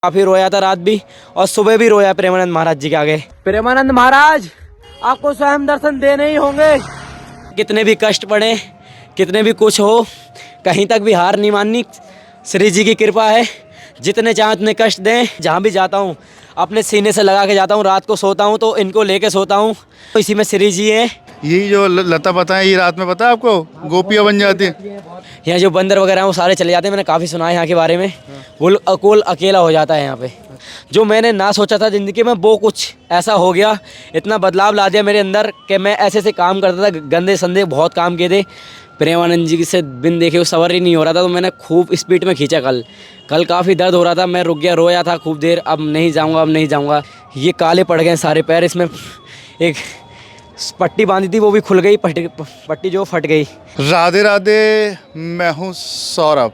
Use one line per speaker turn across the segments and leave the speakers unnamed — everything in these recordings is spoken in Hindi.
काफी रोया था रात भी और सुबह भी रोया प्रेमानंद महाराज जी के आगे। प्रेमानंद महाराज आपको स्वयं दर्शन देने ही होंगे। कितने भी कष्ट पड़े, कितने भी कुछ हो, कहीं तक भी हार नहीं माननी। श्री जी की कृपा है, जितने चाहे उतने कष्ट दें। जहाँ भी जाता हूँ अपने सीने से लगा के जाता हूँ। रात को सोता हूँ तो इनको लेके सोता हूँ। तो इसी में श्री जी है।
यही जो लता पता है, ये रात में पता है आपको गोपियाँ बन जाती है।
यहाँ जो बंदर वगैरह हैं वो सारे चले जाते हैं। मैंने काफ़ी सुना है यहाँ के बारे में। वो अकोल अकेला हो जाता है यहाँ पे। जो मैंने ना सोचा था ज़िंदगी में वो कुछ ऐसा हो गया, इतना बदलाव ला दिया मेरे अंदर कि मैं ऐसे ऐसे काम करता था, गंदे संदे बहुत काम किए थे। प्रेमानंद जी से बिन देखे वो सवर ही नहीं हो रहा था, तो मैंने खूब स्पीड में खींचा। कल काफ़ी दर्द हो रहा था, मैं रुक गया, रोया था खूब देर। अब नहीं जाऊँगा, अब नहीं जाऊँगा। ये काले पड़ गए सारे पैर। इसमें एक पट्टी बांधी थी वो भी खुल गई, पट्टी जो फट गई।
राधे राधे, मैं हूँ सौरभ।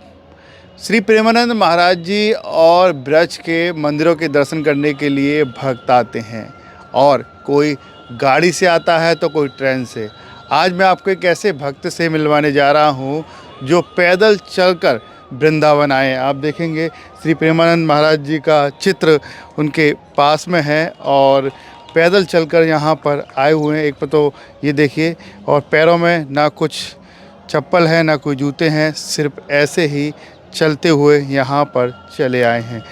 श्री प्रेमानंद महाराज जी और ब्रज के मंदिरों के दर्शन करने के लिए भक्त आते हैं, और कोई गाड़ी से आता है तो कोई ट्रेन से। आज मैं आपको एक ऐसे भक्त से मिलवाने जा रहा हूँ जो पैदल चलकर वृंदावन आए। आप देखेंगे श्री प्रेमानंद महाराज जी का चित्र उनके पास में है, और पैदल चलकर यहाँ पर आए हुए हैं। एक पर तो ये देखिए, और पैरों में ना कुछ चप्पल है ना कोई जूते हैं, सिर्फ ऐसे ही चलते हुए यहाँ पर चले आए हैं।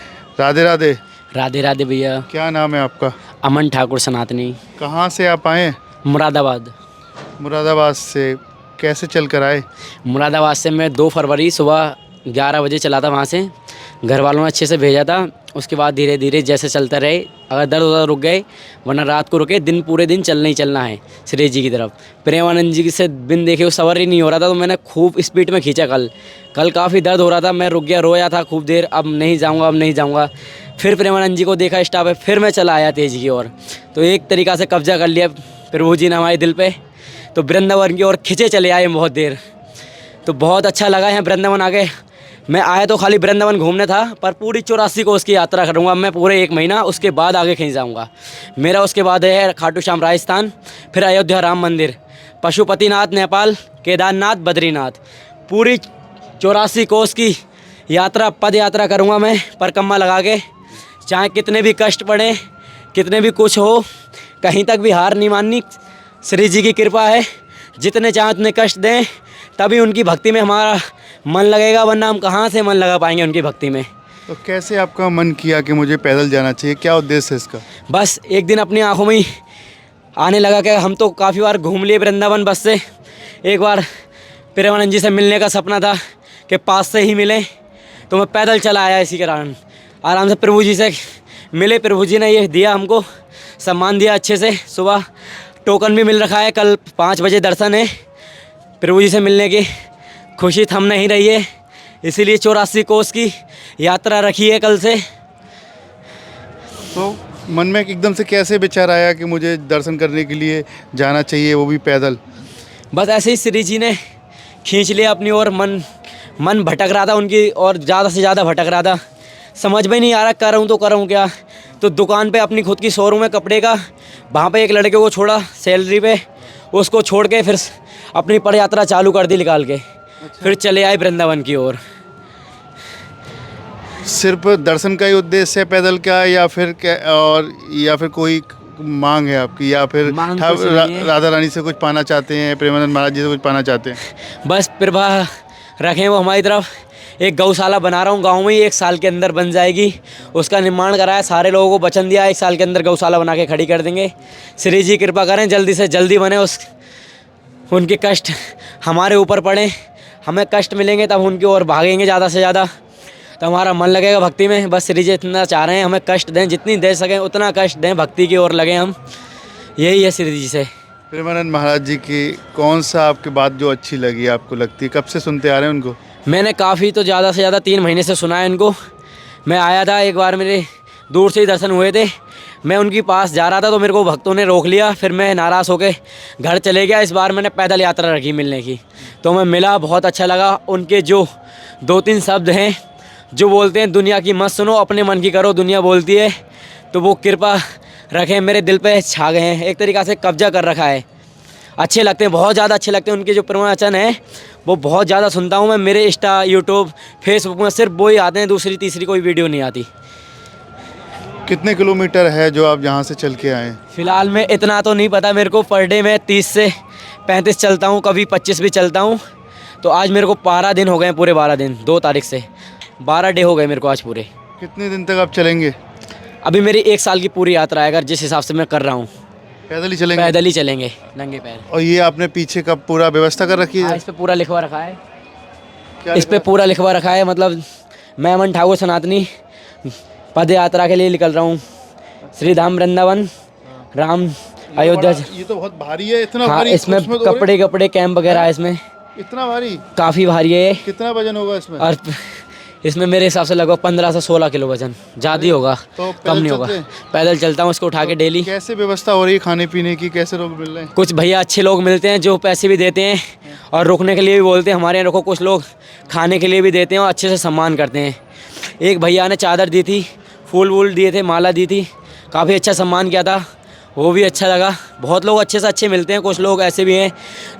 राधे राधे।
राधे राधे भैया।
क्या नाम है आपका?
अमन ठाकुर सनातनी।
कहाँ से आप आए?
मुरादाबाद।
मुरादाबाद से कैसे चल कर आए?
मुरादाबाद से मैं 2 फरवरी सुबह 11 बजे चला था। वहाँ से घर वालों ने अच्छे से भेजा था। उसके बाद धीरे धीरे जैसे चलते रहे, अगर दर्द होता रुक गए, वरना रात को रुके। दिन पूरे दिन चलना ही चलना है श्री जी की तरफ। प्रेमानंद जी से बिन देखे वो सवर ही नहीं हो रहा था, तो मैंने खूब स्पीड में खींचा। कल काफ़ी दर्द हो रहा था, मैं रुक गया, रोया था खूब देर। अब नहीं जाऊँगा, अब नहीं जाऊँगा। फिर प्रेमानंद जी को देखा स्टॉप है, फिर मैं चला आया तेज़ी की ओर। तो एक तरीक़ा से कब्जा कर लिया प्रभु जी ने हमारे दिल पर। तो वृंदावन की ओर खिंचे चले आए बहुत देर। तो बहुत अच्छा लगा यहाँ वृंदावन आके। मैं आया तो खाली वृंदावन घूमने था, पर पूरी 84 को उसकी यात्रा करूँगा मैं पूरे 1 महीना। उसके बाद आगे कहीं जाऊँगा। मेरा उसके बाद है खाटू श्याम राजस्थान, फिर अयोध्या राम मंदिर, पशुपतिनाथ नेपाल, केदारनाथ बद्रीनाथ। पूरी 84 कोस की यात्रा, पद यात्रा करूँगा मैं परिक्रमा लगा के। चाहे कितने भी कष्ट पड़े, कितने भी कुछ हो, कहीं तक भी हार नहीं माननी। श्री जी की कृपा है, जितने चाहे उतने कष्ट दें, तभी उनकी भक्ति में हमारा मन लगेगा, वरना हम कहाँ से मन लगा पाएंगे उनकी भक्ति में।
तो कैसे आपका मन किया कि मुझे पैदल जाना चाहिए? क्या उद्देश्य है इसका?
बस एक दिन अपनी आंखों में ही आने लगा कि हम तो काफ़ी बार घूम लिए वृंदावन बस से। एक बार प्रेमानंद जी से मिलने का सपना था कि पास से ही मिले, तो मैं पैदल चला आया। इसी के कारण आराम से प्रभु जी से मिले। प्रभु जी ने ये दिया, हमको सम्मान दिया अच्छे से। सुबह टोकन भी मिल रखा है, कल 5 बजे दर्शन है। प्रभु जी से मिलने की खुशी थम नहीं रही है, इसीलिए 84 कोस की यात्रा रखी है कल से।
तो मन में एकदम से कैसे विचार आया कि मुझे दर्शन करने के लिए जाना चाहिए, वो भी पैदल?
बस ऐसे ही श्री जी ने खींच लिया अपनी ओर। मन भटक रहा था उनकी और, ज़्यादा से ज़्यादा भटक रहा था। समझ में नहीं आ रहा करूँ तो करूँ क्या। तो दुकान पे अपनी खुद की शोरूम है कपड़े का, वहाँ पे एक लड़के को छोड़ा सैलरी पे, उसको छोड़ के फिर अपनी पद यात्रा चालू कर दी निकाल के। फिर चले आए वृंदावन की ओर।
सिर्फ दर्शन का ही उद्देश्य है पैदल का, या फिर क्या, और या फिर कोई मांग है आपकी, या फिर
मांग कुछ नहीं है।
राधा रानी से कुछ पाना चाहते हैं, प्रेमानंद महाराज जी से कुछ पाना चाहते हैं?
बस कृपा रखें वो हमारी तरफ। एक गौशाला बना रहा हूँ गांव में ही, 1 साल के अंदर बन जाएगी। उसका निर्माण कराया, सारे लोगों को वचन दिया 1 साल के अंदर गौशाला बना के खड़ी कर देंगे। श्री जी कृपा करें, जल्दी से जल्दी बने। उनके कष्ट हमारे ऊपर पड़े, हमें कष्ट मिलेंगे तब उनकी ओर भागेंगे ज़्यादा से ज़्यादा, तो हमारा मन लगेगा भक्ति में। बस श्री जी इतना चाह रहे हैं, हमें कष्ट दें, जितनी दे सकें उतना कष्ट दें, भक्ति की ओर लगें हम। यही है श्री जी से।
प्रेमानंद महाराज जी की कौन सा आपकी बात जो अच्छी लगी, आपको लगती है? कब से सुनते आ रहे हैं उनको?
मैंने काफ़ी तो ज़्यादा से ज़्यादा 3 महीने से सुना है इनको। मैं आया था एक बार, मेरे दूर से ही दर्शन हुए थे। मैं उनके पास जा रहा था तो मेरे को भक्तों ने रोक लिया, फिर मैं नाराज़ होकर घर चले गया। इस बार मैंने पैदल यात्रा रखी मिलने की, तो मैं मिला, बहुत अच्छा लगा। उनके जो 2-3 शब्द हैं जो बोलते हैं, दुनिया की मत सुनो, अपने मन की करो, दुनिया बोलती है, तो वो कृपा रखें मेरे दिल पे छा गए हैं। एक तरीक़ा से कब्जा कर रखा है। अच्छे लगते हैं, बहुत ज़्यादा अच्छे लगते हैं। उनके जो प्रवचन हैं वो बहुत ज़्यादा सुनता हूँ मैं। मेरे इंस्टा, यूट्यूब, फेसबुक में सिर्फ वो ही आते हैं, दूसरी तीसरी कोई वीडियो नहीं आती।
कितने किलोमीटर है जो आप यहाँ से चल के आए हैं?
फ़िलहाल में इतना तो नहीं पता मेरे को, पर डे में 30 से 35 चलता हूँ, कभी 25 भी चलता हूँ। तो आज मेरे को 12 दिन हो गए हैं, पूरे 12 दिन, 2 तारीख से 12 डे हो गए मेरे को आज पूरे।
कितने दिन तक आप चलेंगे?
अभी मेरी 1 साल की पूरी यात्रा है, अगर जिस हिसाब से मैं कर रहा हूँ।
पैदल ही चलेंगे?
पैदल ही चलेंगे, नंगे पैर।
और ये आपने पीछे का पूरा व्यवस्था कर रखी
हाँ,
है?
इस पे पूरा लिखवा रखा है,
क्या
इस पे पूरा लिखवा रखा है, मतलब मैं अमन ठाकुर सनातनी पद यात्रा के लिए निकल रहा हूँ, श्री धाम वृंदावन राम अयोध्या।
ये तो बहुत भारी है, इतना
हाँ,
भारी?
इसमें
उसमें तो
कपड़े कैंप वगैरह है इसमें।
इतना भारी?
काफ़ी भारी है ये।
कितना वजन होगा इसमें?
और इसमें मेरे हिसाब से लगभग 15 से 16 किलो वजन, ज़्यादा ही होगा,
तो
कम नहीं होगा। पैदल चलता हूँ इसको उठा के डेली।
कैसे व्यवस्था हो रही है खाने पीने की, कैसे लोग मिल रहे हैं?
कुछ भैया अच्छे लोग मिलते हैं जो पैसे भी देते हैं और रुकने के लिए भी बोलते हैं हमारे यहाँ रुको। कुछ लोग खाने के लिए भी देते हैं और अच्छे से सम्मान करते हैं। एक भैया ने चादर दी थी, फूल वूल दिए थे, माला दी थी, काफ़ी अच्छा सम्मान किया था, वो भी अच्छा लगा। बहुत लोग अच्छे से अच्छे मिलते हैं। कुछ लोग ऐसे भी हैं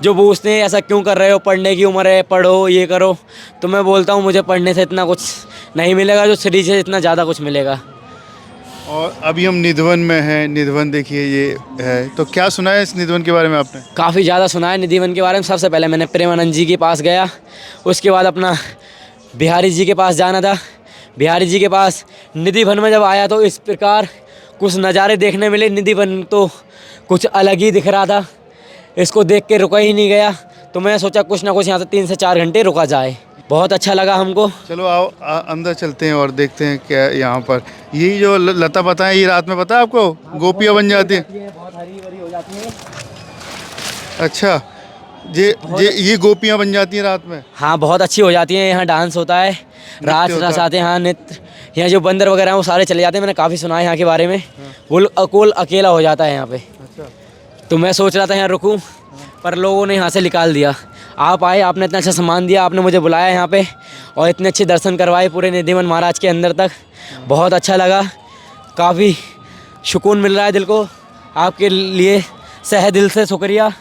जो पूछते हैं ऐसा क्यों कर रहे हो, पढ़ने की उम्र है, पढ़ो, ये करो। तो मैं बोलता हूँ मुझे पढ़ने से इतना कुछ नहीं मिलेगा जो श्री से इतना ज़्यादा कुछ मिलेगा।
और अभी हम निधिवन में हैं। निधिवन देखिए ये है, तो क्या सुना है इस निधिवन के बारे में आपने?
काफ़ी ज़्यादा सुना है निधिवन के बारे में। सबसे पहले मैंने प्रेमानंद जी के पास गया, उसके बाद अपना बिहारी जी के पास जाना था। बिहारी जी के पास निधिवन में जब आया तो इस प्रकार कुछ नज़ारे देखने मिले। निधिवन तो कुछ अलग ही दिख रहा था, इसको देख के रुका ही नहीं गया। तो मैं सोचा कुछ ना कुछ यहाँ से 3 से 4 घंटे रुका जाए। बहुत अच्छा लगा हमको।
चलो आओ अंदर चलते हैं और देखते हैं क्या यहाँ पर। यही जो लता पता है, ये रात में पता है आपको गोपियाँ बन जाती हैं?
बहुत हरी भरी हो जाती है।
अच्छा, ये गोपियाँ बन जाती हैं रात में?
हाँ, बहुत अच्छी हो जाती हैं। यहाँ डांस होता है, रात
होता
रस आते हैं। हाँ, नृत्य। यहाँ जो बंदर वगैरह हैं वो सारे चले जाते हैं। मैंने काफ़ी सुना है यहाँ के बारे में। वो अकोल अकेला हो जाता है यहाँ पे।
अच्छा।
तो मैं सोच रहा था यहाँ रुकूं, पर लोगों ने यहाँ से निकाल दिया। आप आए, आपने इतना अच्छा सामान दिया, आपने मुझे बुलाया यहाँ पे और इतने अच्छे दर्शन करवाए पूरे निधिवन महाराज के अंदर तक। बहुत अच्छा लगा, काफ़ी सुकून मिल रहा है दिल को। आपके लिए सहे दिल से शुक्रिया।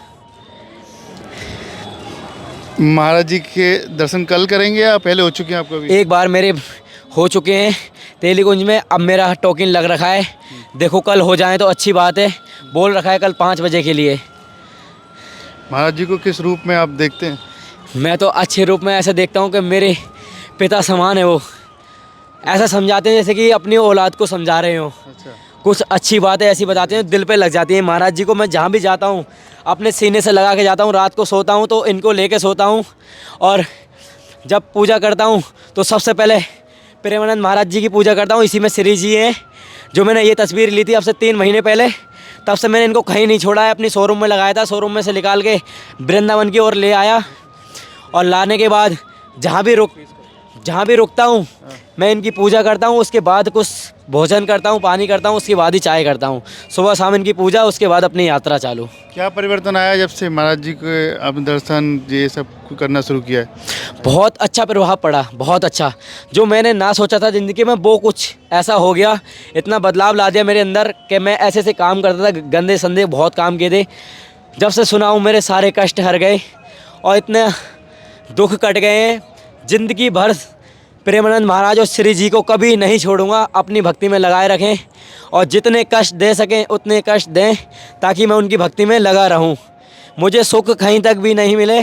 महाराज जी के दर्शन कल करेंगे या पहले हो चुके हैं आपको? भी
एक बार मेरे हो चुके हैं तेलीकुंज में, अब मेरा टोकन लग रखा है। देखो कल हो जाए तो अच्छी बात है। बोल रखा है कल 5 बजे के लिए।
महाराज जी को किस रूप में आप देखते हैं?
मैं तो अच्छे रूप में ऐसे देखता हूँ कि मेरे पिता समान है। वो ऐसा समझाते हैं जैसे कि अपनी औलाद को समझा रहे हो।
अच्छा।
कुछ अच्छी बातें ऐसी बताते हैं, दिल पे लग जाती हैं। महाराज जी को मैं जहाँ भी जाता हूँ अपने सीने से लगा के जाता हूँ। रात को सोता हूँ तो इनको लेके सोता हूँ, और जब पूजा करता हूँ तो सबसे पहले प्रेमानंद महाराज जी की पूजा करता हूँ। इसी में श्री जी हैं, जो मैंने ये तस्वीर ली थी अब से 3 महीने पहले, तब से मैंने इनको कहीं नहीं छोड़ा है। अपनी शोरूम में लगाया था, शोरूम में से निकाल के वृंदावन की ओर ले आया, और लाने के बाद जहाँ भी रुकता हूँ मैं इनकी पूजा करता हूँ। उसके बाद कुछ भोजन करता हूँ, पानी करता हूँ, उसके बाद ही चाय करता हूँ। सुबह शाम इनकी पूजा, उसके बाद अपनी यात्रा चालू।
क्या परिवर्तन आया जब से महाराज जी के आपने दर्शन ये सब करना शुरू किया है?
बहुत अच्छा प्रभाव पड़ा, बहुत अच्छा। जो मैंने ना सोचा था ज़िंदगी में वो कुछ ऐसा हो गया, इतना बदलाव ला दिया मेरे अंदर कि मैं ऐसे काम करता था, गंदे संदे बहुत काम किए थे। जब से सुना हूँ मेरे सारे कष्ट हर गए और इतने दुख कट गए हैं। ज़िंदगी भर प्रेमानंद महाराज और श्री जी को कभी नहीं छोड़ूंगा। अपनी भक्ति में लगाए रखें और जितने कष्ट दे सकें उतने कष्ट दें, ताकि मैं उनकी भक्ति में लगा रहूं। मुझे सुख कहीं तक भी नहीं मिले,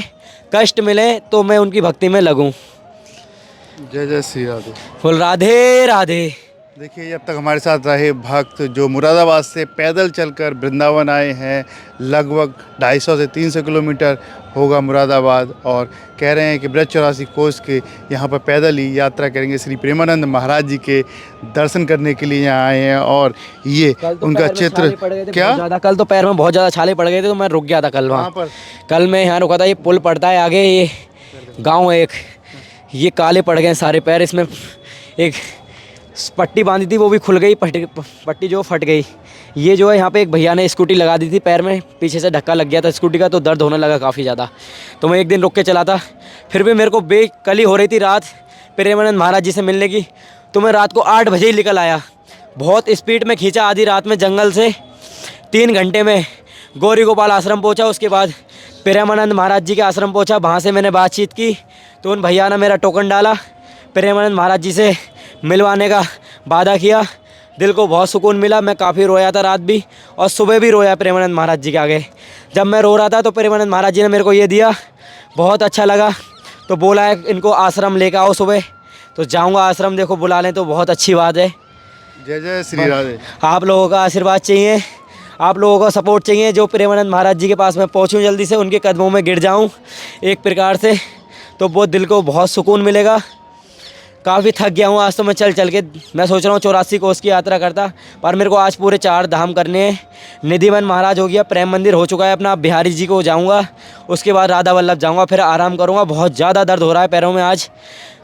कष्ट मिले तो मैं उनकी भक्ति में लगूं।
जय जय श्री राधे।
बोल राधे राधे।
देखिए, अब तक हमारे साथ रहे भक्त जो मुरादाबाद से पैदल चलकर वृंदावन आए हैं। लगभग 250 से 300 किलोमीटर होगा मुरादाबाद, और कह रहे हैं कि ब्रज 84 कोस के यहाँ पर पैदल ही यात्रा करेंगे। श्री प्रेमानंद महाराज जी के दर्शन करने के लिए यहाँ आए हैं। और ये उनका चित्र क्या
ज़्यादा, कल तो पैर में बहुत ज़्यादा छाले पड़ गए थे, तो मैं रुक गया था कल वहाँ
पर।
कल मैं यहाँ रुका था। ये पुल पड़ता है आगे, ये गाँव है एक, ये काले पड़ गए सारे पैर। इसमें एक पट्टी बांधी थी वो भी खुल गई, पट्टी जो फट गई। ये जो है यहाँ पे एक भैया ने स्कूटी लगा दी थी पैर में, पीछे से धक्का लग गया था स्कूटी का, तो दर्द होने लगा काफ़ी ज़्यादा। तो मैं एक दिन रुक के चला था, फिर भी मेरे को बेकली हो रही थी रात प्रेमानंद महाराज जी से मिलने की। तो मैं रात को 8 बजे ही निकल आया, बहुत स्पीड में खींचा आधी रात में जंगल से। 3 घंटे में गौरी गोपाल आश्रम पहुँचा, उसके बाद प्रेमानंद महाराज जी के आश्रम पहुँचा। वहाँ से मैंने बातचीत की तो उन भैया ने मेरा टोकन डाला, प्रेमानंद महाराज जी से मिलवाने का वादा किया। दिल को बहुत सुकून मिला। मैं काफ़ी रोया था रात भी और सुबह भी रोया प्रेमानंद महाराज जी के आगे। जब मैं रो रहा था तो प्रेमानंद महाराज जी ने मेरे को ये दिया, बहुत अच्छा लगा। तो बोला है इनको आश्रम लेकर आओ सुबह, तो जाऊँगा आश्रम। देखो बुला लें तो बहुत अच्छी बात है।
जय जय श्री राधे।
आप लोगों का आशीर्वाद चाहिए, आप लोगों का सपोर्ट चाहिए। जो प्रेमानंद महाराज जी के पास मैं पहुंचूं, जल्दी से उनके कदमों में गिर जाऊं एक प्रकार से, तो वो दिल को बहुत सुकून मिलेगा। काफ़ी थक गया हूं आज तो मैं चल चल के। मैं सोच रहा हूं 84 कोस की यात्रा करता, पर मेरे को आज पूरे 4 धाम करने हैं। निधिवन महाराज हो गया, प्रेम मंदिर हो चुका है अपना, बिहारी जी को जाऊँगा, उसके बाद राधा वल्लभ जाऊँगा, फिर आराम करूँगा। बहुत ज़्यादा दर्द हो रहा है पैरों में, आज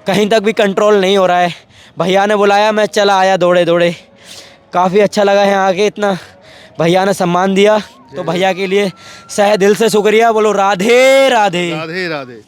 कहीं तक भी कंट्रोल नहीं हो रहा है। भैया ने बुलाया, मैं चला आया दौड़े दौड़े। काफ़ी अच्छा लगा है आके, इतना भैया ने सम्मान दिया, तो भैया के लिए सह दिल से शुक्रिया। बोलो राधे राधे।
राधे राधे।